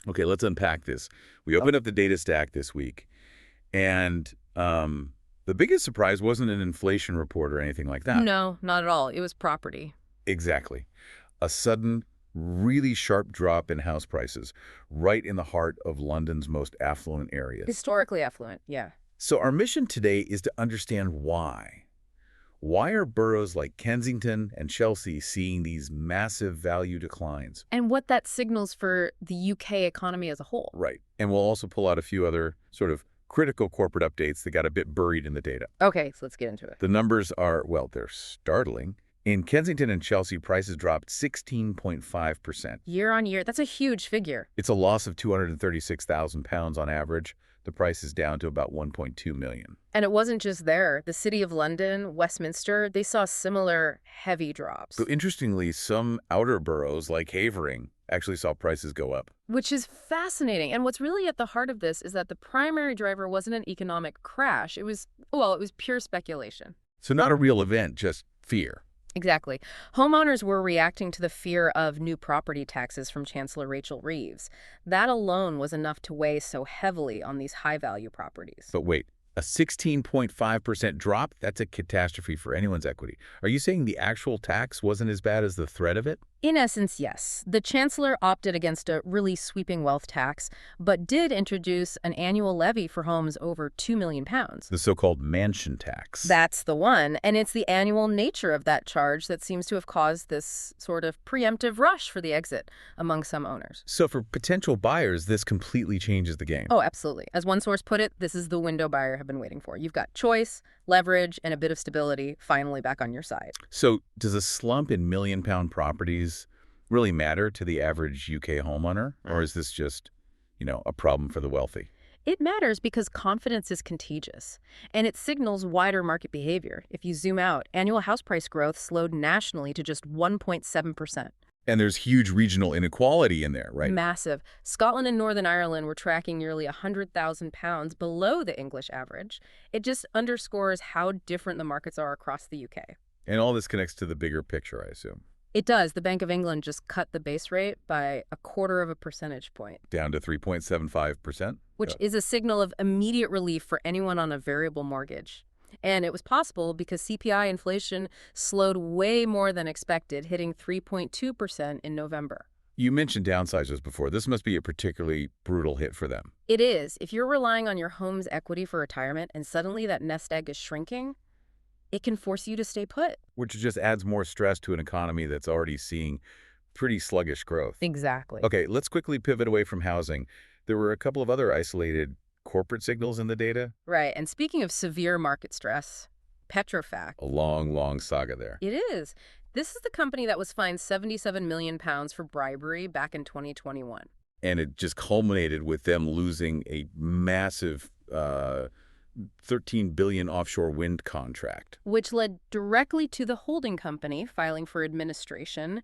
Okay, let's unpack this. We opened up the data stack this week, and the biggest surprise wasn't an inflation report or anything like that. No, not at all. It was property. Exactly. A sudden, really sharp drop in house prices right in the heart of London's most affluent areas. Historically affluent, yeah. So our mission today is to understand why. Why are boroughs like Kensington and Chelsea seeing these massive value declines? And what that signals for the UK economy as a whole. Right. And we'll also pull out a few other sort of critical corporate updates that got a bit buried in the data. Okay, so let's get into it. The numbers are, well, they're startling. In Kensington and Chelsea, prices dropped 16.5%. Year on year, that's a huge figure. It's a loss of £236,000 on average. The price is down to about 1.2 million. And it wasn't just there. The City of London, Westminster, they saw similar heavy drops. So interestingly, some outer boroughs like Havering actually saw prices go up. Which is fascinating. And what's really at the heart of this is that the primary driver wasn't an economic crash. It was pure speculation. So not a real event, just fear. Exactly. Homeowners were reacting to the fear of new property taxes from Chancellor Rachel Reeves. That alone was enough to weigh so heavily on these high-value properties. But wait, a 16.5% drop? That's a catastrophe for anyone's equity. Are you saying the actual tax wasn't as bad as the threat of it? In essence, yes. The Chancellor opted against a really sweeping wealth tax, but did introduce an annual levy for homes over £2 million. The so-called mansion tax. That's the one, and it's the annual nature of that charge that seems to have caused this sort of preemptive rush for the exit among some owners. So for potential buyers, this completely changes the game. Oh, absolutely. As one source put it, this is the window buyer have been waiting for. You've got choice, leverage, and a bit of stability finally back on your side. So does a slump in million-pound properties really matter to the average UK homeowner? Or is this just, a problem for the wealthy? It matters because confidence is contagious, and it signals wider market behavior. If you zoom out, annual house price growth slowed nationally to just 1.7%. And there's huge regional inequality in there, right? Massive. Scotland and Northern Ireland were tracking nearly £100,000 below the English average. It just underscores how different the markets are across the UK. And all this connects to the bigger picture, I assume. It does. The Bank of England just cut the base rate by 1/4 percentage point. Down to 3.75%? Which is a signal of immediate relief for anyone on a variable mortgage. And it was possible because CPI inflation slowed way more than expected, hitting 3.2% in November. You mentioned downsizers before. This must be a particularly brutal hit for them. It is. If you're relying on your home's equity for retirement and suddenly that nest egg is shrinking, it can force you to stay put. Which just adds more stress to an economy that's already seeing pretty sluggish growth. Exactly. Okay, let's quickly pivot away from housing. There were a couple of other isolated corporate signals in the data. Right. And speaking of severe market stress, Petrofac. A long, long saga there. It is. This is the company that was fined £77 million for bribery back in 2021. And it just culminated with them losing a massive $13 billion offshore wind contract. Which led directly to the holding company filing for administration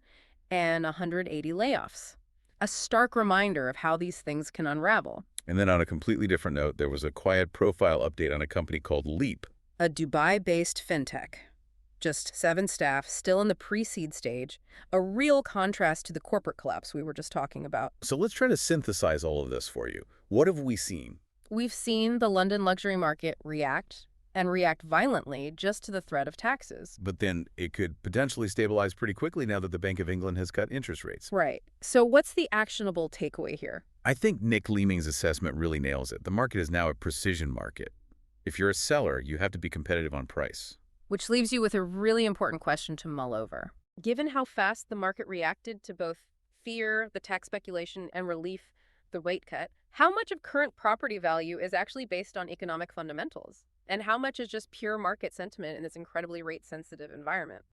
and 180 layoffs. A stark reminder of how these things can unravel. And then on a completely different note, there was a quiet profile update on a company called Leap. A Dubai-based fintech. Just 7 staff, still in the pre-seed stage. A real contrast to the corporate collapse we were just talking about. So let's try to synthesize all of this for you. What have we seen? We've seen the London luxury market react, and react violently just to the threat of taxes. But then it could potentially stabilize pretty quickly now that the Bank of England has cut interest rates. Right. So what's the actionable takeaway here? I think Nick Leaming's assessment really nails it. The market is now a precision market. If you're a seller, you have to be competitive on price. Which leaves you with a really important question to mull over. Given how fast the market reacted to both fear, the tax speculation, and relief, the rate cut, how much of current property value is actually based on economic fundamentals? And how much is just pure market sentiment in this incredibly rate-sensitive environment?